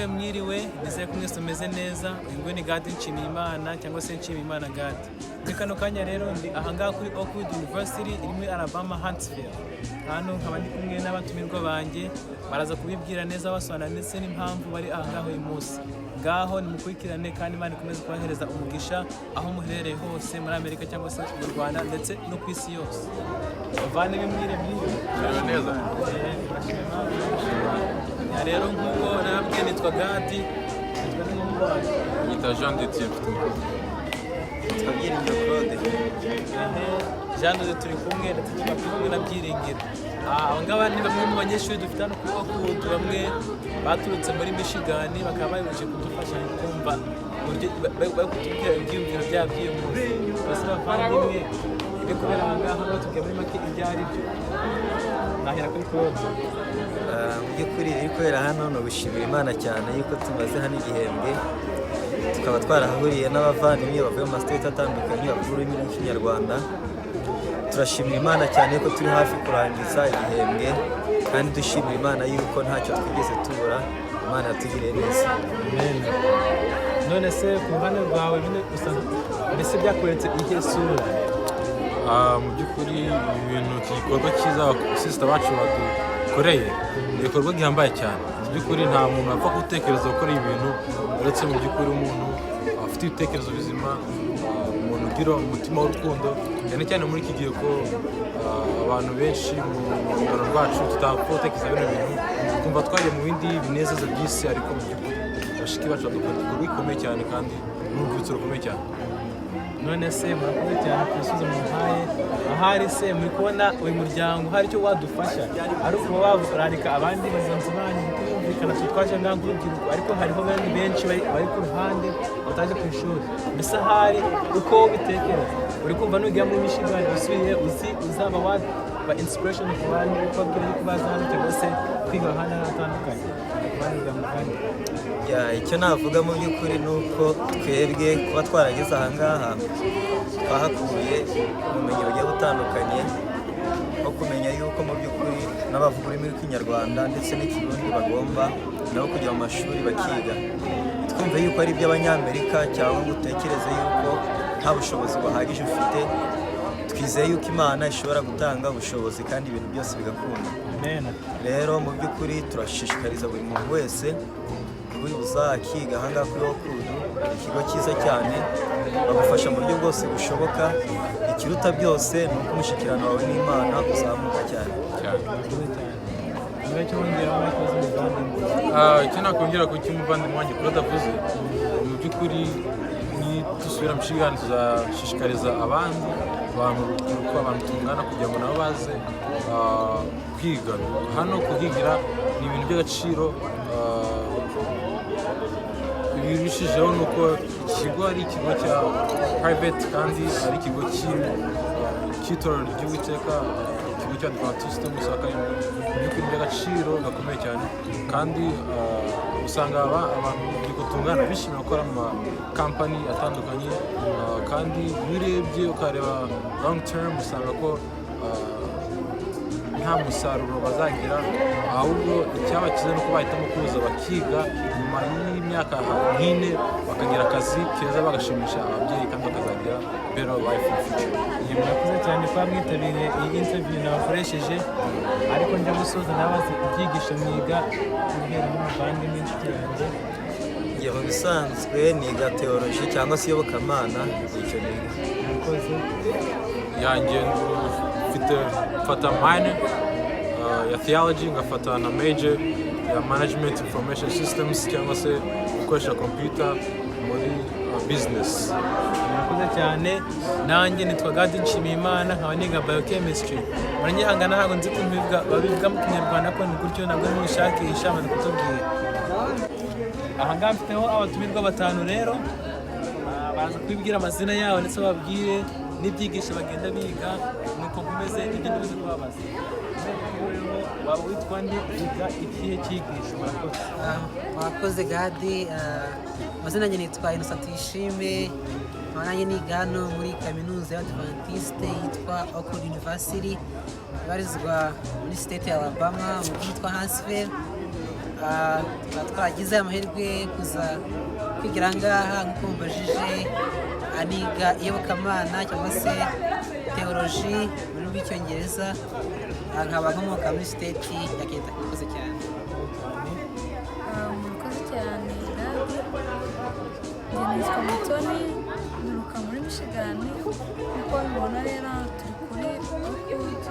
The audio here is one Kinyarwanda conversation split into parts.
mwiriwe nizeye ko mwese meze neza. Ingwe ni Gadi Nshimiyimana cyangwa se Nshimiyimana Gadi. Muri kano kanya rero ndi ahangaha kuri Oakwood University iri muri Alabama Huntsville. Hano nkaba ndi kumwe n'abatumirwa banjye baraza kubibwira neza basobanura ndetse n'impamvu bari ahangaha uyu munsi. Ngaho nimukurikirane kandi Imana ikomeze kubahereza umugisha aho muherereye hose muri Amerika cyangwa se mu Rwanda ndetse no ku isi yose. Bavane mwire neza. Ya rero nk'uko nababwiye nitwa Gadi, nitwa n'umubano. Yita Jean de Dieu. Byiringiro Claude. Jean de turi kumwe ndetse tukaba kumwe na Byiringiro. Abangaba ni bamwe mu banyeshuri dufite hano kuri Oakwood, bamwe baturutse muri Michigan bakaba baje kudufasha kumva uburyo bari kutubwira ibyiyumviro byabo by'uyu munsi. Bose bavandimwe ibi kubera ahangaha batubwiye muri make ibyo ari byo. Nahera kuri Claude. Mu by'ukuri iri kubera hano ni ugushimira Imana cyane yuko tumaze hano igihembwe, tukaba twarahahuriye n'abavandimwe bavuye mu masiteti atandukanye bavuga ururimi rw'Ikinyarwanda. Turashimira Imana cyane yuko turi hafi kurangiza igihembwe kandi dushimira Imana yuko ntacyo twigeze tubura. Imana yatugiriye neza. Amen. None se ku ruhande rwawe mbese byakweretse iyihe sura? Mu by'ukuri ibintu iki gikorwa cyiza abasisita bacu badukoreye ni igikorwa gihambaye cyane. Mu by'ukuri nta muntu apfa gutekereza gukora ibintu uretse mu by'ukuri umuntu afite ibitekerezo bizima, umuntu ugira umutima w'urukundo, cyane cyane muri iki gihe ko abantu benshi mu rungano rwacu tutapfa gutekereza bino bintu twumva twagiye mu bindi binezeza by'isi, ariko mu by'ukuri bashiki bacu badukora igikorwa gikomeye cyane kandi n'urwibutso rukomeye cyane. None se murakoze cyane ku bisubizo mumpaye. Ahari se muri kubona uyu muryango hari icyo wadufasha, ari ukuba waburarika abandi bagenzi banyu mukumvikana twaje ngaha nk'urubyiruko, ariko hariho abandi benshi bari ku ruhande bataje ku ishuri. Mbese ahari uko ubitekereza uri kumva nugira muri Michigan usubiye uzaba waba inspiration ku bantu ukabwira yuko baza hano cyangwa se kwiga ahantu hatandukanye. Icyo navuga mu by'ukuri ni uko twebwe kuba twarageze aha ngaha twahakuye ubumenyi bugiye butandukanye, nko kumenya yuko mu by'ukuri n'abavuga ururimi rw'Ikinyarwanda ndetse n'Ikirundi bagomba nabo kujya mu mashuri bakiga. Twumve yuko ari iby'Abanyamerika cyangwa ngo utekereze yuko nta bushobozi buhagije ufite. Twizeye yuko Imana ishobora gutanga ubushobozi kandi ibintu byose bigakunda. Rero mu by'ukuri turashishikariza buri muntu wese buri uzakiga aha ngaha kuri Oakwood, ikigo cyiza cyane, bagufasha mu buryo bwose bushoboka. Ikiruta byose ni uko umushyikirano wawe n'Imana uzamuka cyane. Icyo nakongera ku cy'umuvandimwe wanjye Claude avuze, mu by'ukuri dusubira Michigan tuzashishikariza abandi abantu tungana kugira ngo nabo baze kwiga hano. Kuhigira ni ibintu by'agaciro. Ibirushijeho ni uko ikigo ari ikigo cya private kandi ari ikigo cy'itorero ry'Uwiteka, ikigo cya Adventiste umunsi wa karindwi. Ni ibintu by'agaciro gakomeye cyane kandi usanga abantu tungana bishimira gukora mu makampani atandukanye, kandi iyo urebye ukareba long term usanga ko nta musaruro bazagira, ahubwo icyaba cyiza ni uko bahitamo kuza bakiga nyuma y'imyaka nk'ine bakagira akazi keza bagashimisha ababyeyi kandi bakazagira better life in future. Murakoze cyane kuba mwitabiriye iyi interview nabakoresheje, ariko njya gusoza nabaze ibyigisho mwiga kubwira n'umuvandimwe inshuti yanjye. Mu bisanzwe niga theology cyangwa se iyobokamana, icyo niga. Murakoze. Yanjye mfata minor ya theology, ngafata na major ya management information systems cyangwa se gukoresha computer muri business. Murakoze cyane. Nanjye nitwa Gadi Nshimiyimana, nkaba niga biochemistry. Muranyihangana ntabwo nzi babivuga mu Kinyarwanda ko ni gutyo nabwo nubishakisha bari kutubwira. Aha ngaha mfiteho abatumirwa batanu rero baza kwibwira amazina yabo ndetse babwire n'ibyigisho bagenda biga nuko kumeze n'ibyo bize kubabaza. Waba witwa nde, wiga ikihe cyigisho? Murakoze Gadi. Amazina yanjye nitwa Innocent Tuyishime, nanjye niga hano muri kaminuza y'Adventiste yitwa Oakwood University, ibarizwa muri state ya Alabama mu mujyi witwa Huntsville. tukaba twaragize amahirwe kuza kwigira aha ngaha nk'uko mubajije, aniga iyobokamana cyangwa se teoloji mu rurimi rw'icyongereza, nkaba nkomoka muri siteti ya Kenta. Murakoze cyane. Murakoze cyane Gadi. Njye nitwa Mutoni, nturuka muri Michigan. Nk'uko mubibona rero turi kuri Oakwood,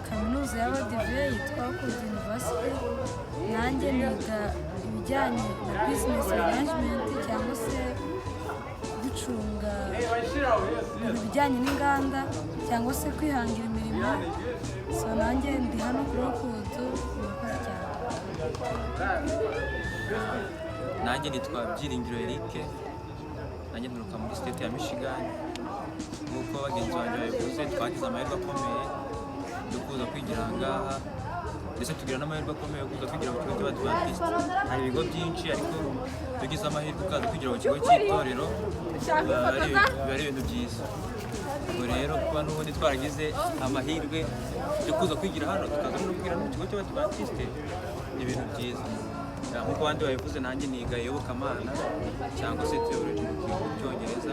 kaminuza y'Abadive yitwa Oakwood University. Nanjye niga ibijyanye na business management cyangwa se gucunga ibijyanye n'inganda cyangwa se kwihangira imirimo. So nanjye ndi hano kuri Oakwood. Murakoze cyane. Nanjye nitwa Byiringiro Eric, nanjye nturuka muri state ya Michigan. Nk'uko bagenzi banjye babivuze, twagize amahirwe akomeye yo kuza kwigira aha ngaha, ndetse tugira n'amahirwe akomeye yo kuza kwigira mu kigo cy'Abadiventiste. Hari ibigo byinshi ariko tugize amahirwe ukaza kwigira mu kigo cy'itorero, biba ari ibintu byiza. Ubwo rero kuba n'ubundi twaragize amahirwe yo kuza kwigira hano, tukaza no kwigira mu kigo cy'Abadiventiste, ni ibintu byiza. Nk'uko abandi babivuze, nanjye niga iyobokamana cyangwa se teoloji mu cyongereza.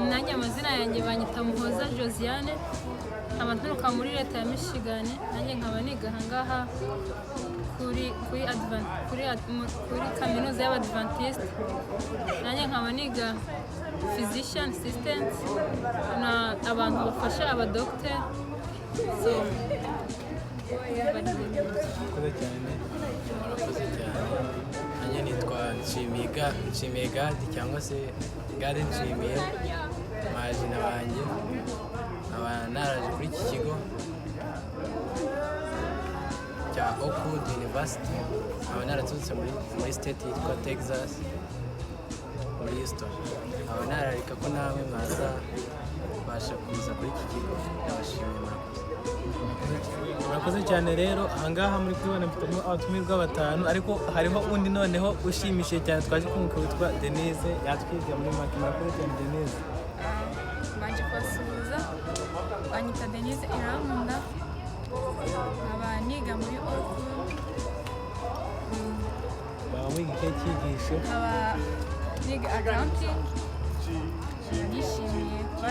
Nanjye amazina yanjye banyita Muhoza Josiane, nkaba nturuka muri leta ya Michigan. Nanjye nkaba niga aha ngaha kuri kaminuza y'Abadventiste. Nanjye nkaba niga physician assistant, na abantu bafasha abadogiteri. So murakoze cyane. Nanjye nitwa Nshimiye Gadi cyangwa se Gadi Nshimiye, amazina banjye nkaba naraje kuri iki kigo cya Oakwood University, nkaba naraturutse muri state yitwa Texas muri Houston. Nkaba nararika ko namwe mwaza basha kuza kuri iki kigo. Ndabashimiye. Murakoze cyane. Rero ahangaha muri kubona mfitemo abatumirwa batanu, ariko hariho undi noneho ushimishije cyane twaje kumva witwa Denise, yatwiga muri make. Murakoze cyane Denise. Baje kubasuhuza, banyita Denise Irankunda, nkaba niga muri Oakwood. Baba mwiga ikihe cyigisho? Nkaba niga accounting. Nishimiye kuba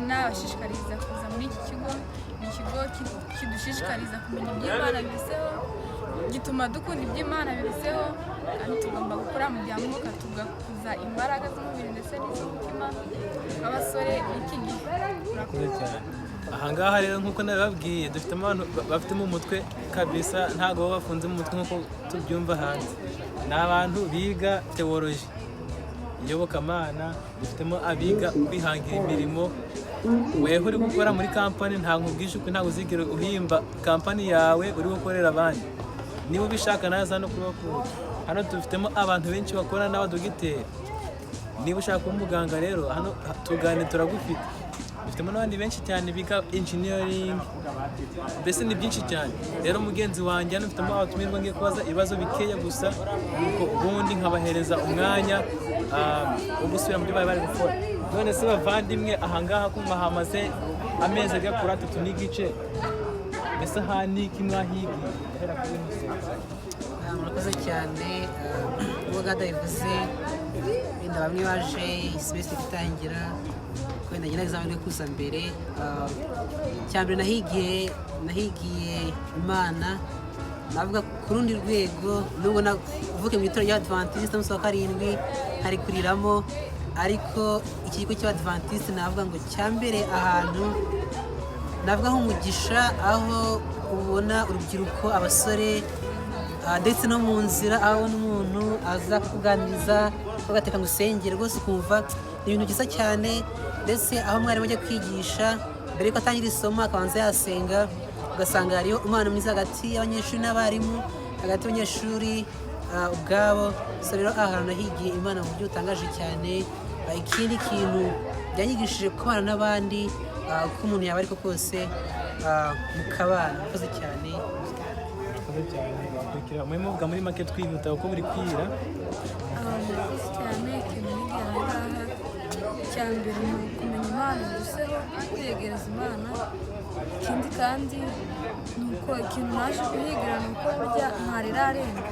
nabashishikariza kuza muri iki kigo. Ni ikigo kidushishikariza kumenya iby'Imana biruseho, gituma dukunda iby'Imana biruseho, kandi tugomba gukora mu bya mwuka tugakuza imbaraga z'umubiri ndetse n'iz'umutima nk'abasore b'iki gihe. Murakoze cyane. Ahangaha rero nk'uko nabibabwiye, dufitemo abantu bafitemo umutwe kabisa, ntabwo baba bafunze mu mutwe nk'uko tubyumva hanze. Ni abantu biga teoloji, iyobokamana. Dufitemo abiga kwihangira imirimo. Wewe uri gukora muri kampani, ntabwo ubwije uko ntabwo uzigera uhimba kampani yawe uri gukorera abandi. Niba ubishaka naza hano kuri Oakwood. Hano dufitemo abantu benshi bakora n'abadogiteri. Niba ushaka kuba umuganga rero hano tugane, turagufite. Dufitemo n'abandi benshi cyane biga engineering, mbese ni byinshi cyane. Rero mugenzi wanjye hano mfitemo abatumirwa ngiye kubaza ibibazo bikeya gusa, nuko ubundi nkabahereza umwanya wo gusubira mu byo bari gukora. None se bavandimwe, ahangaha kumva hamaze amezi agera kuri 3 n'igice, mbese haniki mwahigiye ahera kuri Musenzi? Murakoze cyane. Ubwo Gadi yabivuze, wenda bamwe baje semestre itangira, wenda njye nagize amahirwe kuza mbere. Cyambere nahigiye Imana, navuga ku rundi rwego. Nubwo uvuke mu itorero ry'Abadventiste umunsi wa karindwi hari kuriramo, ariko iki kigo cy'Abadventiste navuga ngo cyambere ahantu navuga nk'umugisha, aho ubona urubyiruko, abasore, ndetse no mu nzira aho n'umuntu aza kukuganiriza ugateka ngo usengere rwose, ukumva ni ibintu byiza cyane. Ndetse aho mwarimu ajya kwigisha, mbere yuko atangira isomo akabanza yasenga, ugasanga hariho umwana mwiza hagati y'abanyeshuri n'abarimu, hagati y'abanyeshuri ubwabo. So rero ahantu nahigiye Imana mu buryo butangaje cyane. Ikindi kintu byanyigishije kubana n'abandi, uko umuntu yaba ariko kose mukabana. Murakoze cyane. Muri muvuga muri make twihuta kuko buri kwira. Murakoze cyane. Ikintu nigiye ahangaha icya mbere ni ukumenya Imana biruseho kwiyegereza Imana. Ikindi kandi ni uko ikintu naje kuhigira ni uko burya ntarirarenga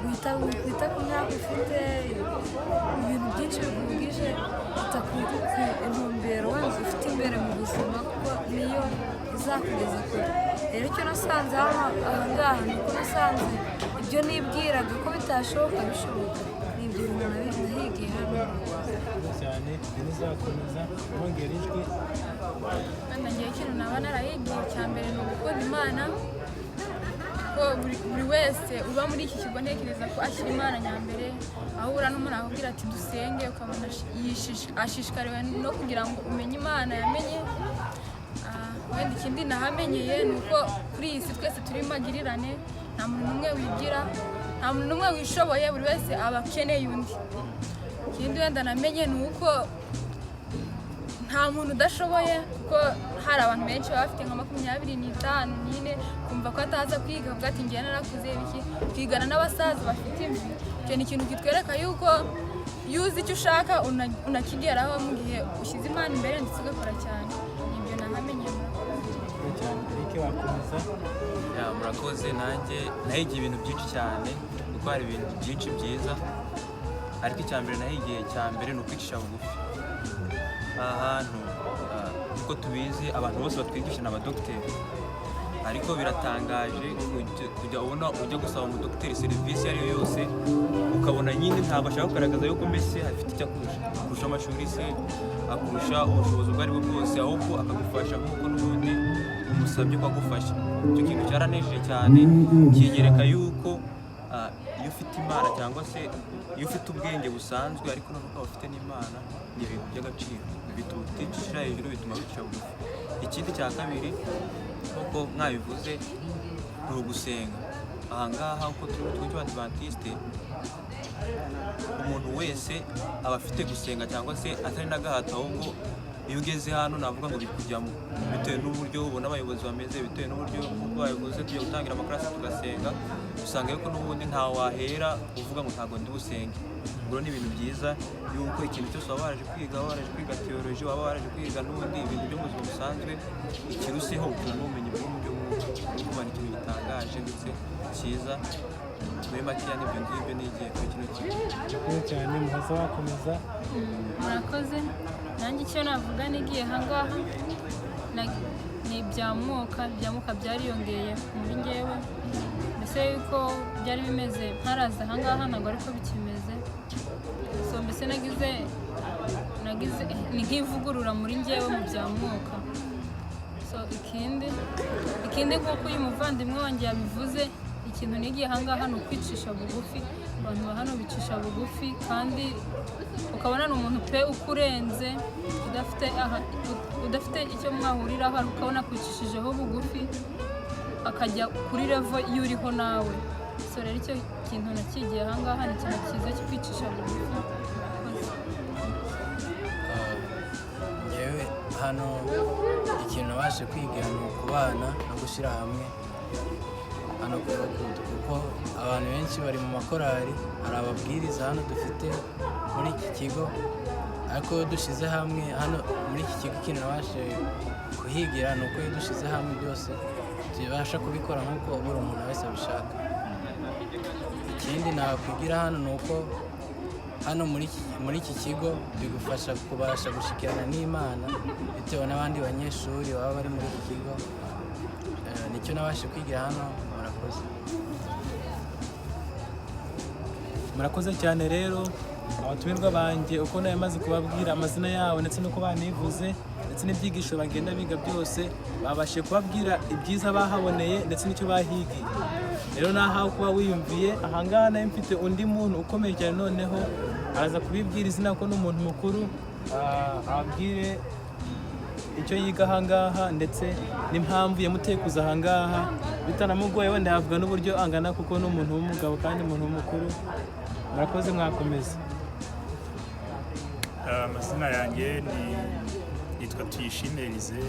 wita ku myaka ufite ibintu byinshi bikuvugije wita ku intumbero wenda ufite imbere mu buzima kuko niyo izakugeza kure. Rero icyo nasanze aha ngaha ni uko nasanze ibyo nibwiraga ko bitashoboka bishoboka, ni ibyo bintu nahigiye hano cyane. Ntizakomeza wongera ijwi. Kandi ngiye ikintu naba narahigiye cya mbere ni ugukunda Imana, ko buri wese uba muri iki kigo ntekereza ko ashyira Imana nyambere. Ahura n'umuntu akubwira ati dusenge, ukabona ashishikariwe no kugira ngo umenye Imana yamenye. Wenda ikindi nahamenyeye ni uko kuri iyi si twese turi magirirane, nta muntu n'umwe wigira, nta muntu n'umwe wishoboye, buri wese aba akeneye undi. Ikindi wenda namenye ni uko nta muntu udashoboye, kuko hari abantu benshi baba bafite nka 25 nyine kumva ko ataza kwiga, avuga ati ngiye narakuze ibiki, kwigana n'abasaza bafite imvi. Icyo ni ikintu kitwereka yuko iyo uzi icyo ushaka unakigeraho mu gihe ushyize Imana imbere ndetse ugakora cyane. Nibyo nahamenye. Murakoze. Nanjye nahigiye ibintu byinshi cyane kuko hari ibintu byinshi byiza, ariko icya mbere nahigiye cya mbere ni ukwicisha bugufi. Aha hantu uko tubizi abantu bose batwigisha ni abadogiteri, ariko biratangaje kujya ubona ujya gusaba umudogiteri serivisi iyo ari yo yose ukabona nyine ntabwo ashaka kugaragaza yuko mbese afite icyo akurusha amashuri se, akurusha ubushobozi ubwo ari bwo bwose, ahubwo akagufasha nk'uko n'ubundi umusabye ko agufasha. Icyo kintu cyaranejeje cyane, kinyereka yuko iyo ufite Imana cyangwa se iyo ufite ubwenge busanzwe ariko nubwo ukaba ufite n'Imana, ni ibintu by'agaciro, bituma uticishira hejuru, bituma wicisha bugufi. Ikindi cya kabiri nk'uko mwabivuze ni ugusenga. Aha ngaha uko turi Abadiventiste, umuntu wese aba afite gusenga cyangwa se atari n'agahato, ahubwo iyo ugeze hano navuga ngo bikujyamo bitewe n'uburyo ubona abayobozi bameze, bitewe n'uburyo uko babivuze tujya gutangira amakarasi tugasenga, usanga yuko n'ubundi nta wahera uvuga ngo ntabwo ndi busenge. Ubwo ni ibintu byiza yuko ikintu cyose waba waraje kwiga, waba waraje kwiga theology, waba waraje kwiga n'ubundi ibintu byo mu buzima busanzwe, ikiruseho ugira n'ubumenyi bw'uburyo bw'uko ni ikintu gitangaje ndetse cyiza. Muri makeya n'ibyo ngibyo nigiye kuri kino kigo. Murakoze cyane. Muhaza wakomeza. Murakoze. Nanjye icyo navuga nigiye aha ngaha ni ibya mwuka byariyongeye muri njyewe, mbese yuko byari bimeze ntaraza aha ngaha ntabwo ariko bikimeze. So mbese nagize ni nk'ivugurura muri njyewe mu bya mwuka. So ikindi nk'uko uyu muvandimwe wanjye yabivuze, ikintu nigiye aha ngaha ni ukwicisha bugufi. Abantu ba hano bicisha bugufi, kandi ukabona ni umuntu pe ukurenze, udafite icyo mwahuriraho, ukabona kwicishijeho bugufi akajya kuri levo y'uriho nawe. So rero icyo kintu nakigiye aha ngaha ni ikintu cyiza cyo kwicisha bugufi. Njyewe hano ikintu nabashe kwiga ni ukubana no gushyira hamwe hano kuko abantu benshi bari mu makorali, hari ababwiriza hano dufite muri iki kigo, ariko dushyize hamwe hano muri iki kigo ikintu nabashe kuhigira ni uko iyo dushyize hamwe byose tubasha kubikora nk'uko buri umuntu wese abishaka. Ikindi nakwigira hano ni uko hano muri iki kigo bigufasha kubasha gushyikirana n'Imana bitewe n'abandi banyeshuri baba bari muri iki kigo. Nicyo nabashe kwigira hano. Murakoze cyane. Rero abatumirwa banjye uko nayo maze kubabwira amazina yabo ndetse nuko banivuze ndetse n'ibyigisho bagenda biga byose, babashije kubabwira ibyiza bahaboneye ndetse n'icyo bahigiye. Rero nahawe kuba wiyumviye aha ngaha, nayo mfite undi muntu ukomeye cyane, noneho araza kubibwira izina ko n'umuntu mukuru, ababwire icyo yiga aha ngaha ndetse n'impamvu yamuteye kuza aha ngaha. Bitanamugoye wenda yavuga n'uburyo angana kuko ni umuntu w'umugabo kandi umuntu w'umukuru. Murakoze, mwakomeza. Amazina yanjye yitwa Tuyishime Elize,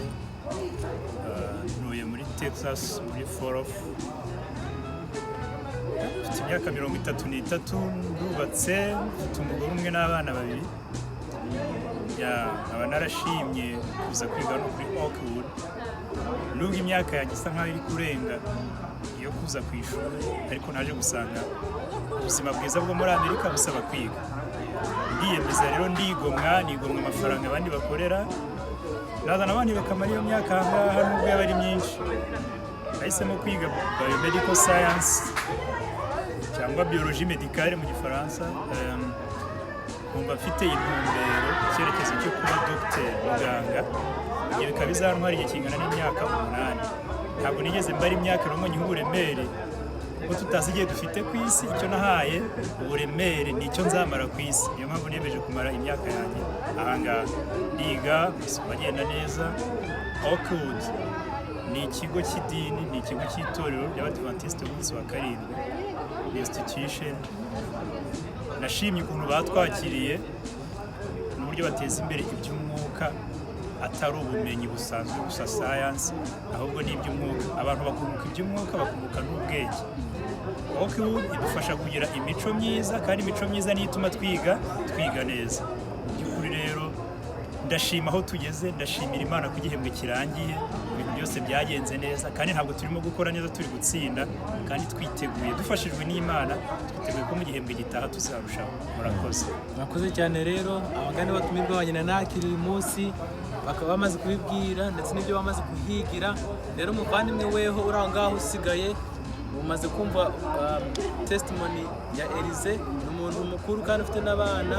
ntuye muri Texas muri Fort Worth. Mfite imyaka 33, ndubatse, mfite umugore umwe n'abana babiri. nkaba narashimye kuza kwiga no kuri Oakwood nubwo imyaka yanjye isa nkaho iri kurenga iyo kuza ku ishuri ariko naje gusanga ubuzima bwiza bwo muri Amerika busaba kwiga ndiyemeza rero ndigomwa amafaranga abandi bakorera nazana abandi bakamara iyo myaka ahangaha nubwo yaba ari myinshi nahisemo kwiga biomedical science cyangwa biologie médicale mu gifaransa numva mfite intumbero icyerekezo cyo kuba dogiteri muganga ibyo bikaba bizantwara igihe kingana n'imyaka 8 ntabwo nigeze mbara imyaka rumwe nyiha uburemere kuko tutazi igihe dufite ku isi icyo nahaye uburemere nicyo nzamara ku isi niyo mpamvu niyemeje kumara imyaka yanjye ahangaha ndiga bagenda neza. Oakwood ni ikigo cy'idini ni ikigo cy'itorero ry'Abadiventiste b'umunsi wa karindwi ni institution nashimye ukuntu batwakiriye n'uburyo bateza imbere iby'umwuka atari ubumenyi busanzwe gusa science ahubwo ni iby'umwuka abantu bakunguka iby'umwuka bakunguka n'ubwenge. Oakwood idufasha kugira imico myiza kandi imico myiza niyo ituma twiga neza. By'ukuri rero ndashima aho tugeze ndashimira Imana ko igihembwe kirangiye ibintu byose byagenze neza kandi ntabwo turimo gukora neza turi gutsinda kandi twiteguye dufashijwe n'Imana twiteguye ko mu gihembwe gitaha tuzarushaho. Murakoze cyane rero abagani batumirwa bagenda nakiri uyu munsi bakaba bamaze kubibwira ndetse n'ibyo bamaze kuhigira. Rero umuvandimwe weho uri aho ngaho usigaye umaze kumva testimony ya Elize ni umuntu mukuru kandi ufite n'abana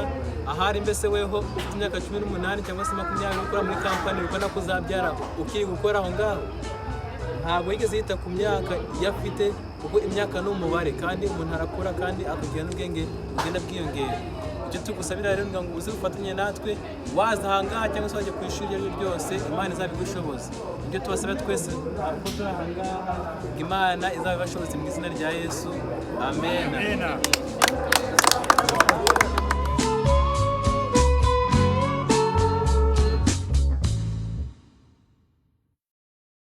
ahari mbese weho ufite imyaka 18 cyangwa se 20 ukora muri kampani ukora kuzabyara ukiri gukora aho ngaho ntabwo yigeze yita ku myaka yafite kuko imyaka ni umubare kandi umuntu arakura kandi akagira n'ubwenge bugenda bwiyongera. Icyo tugusabira rero ngo uze ufatanye natwe waza ahangaha cyangwa se wajya ku ishuri iryo ryose Imana izabigushoboza. Ibyo tubasaba twese ko turi ahangaha Imana izabibashoboza mu izina rya Yesu amen.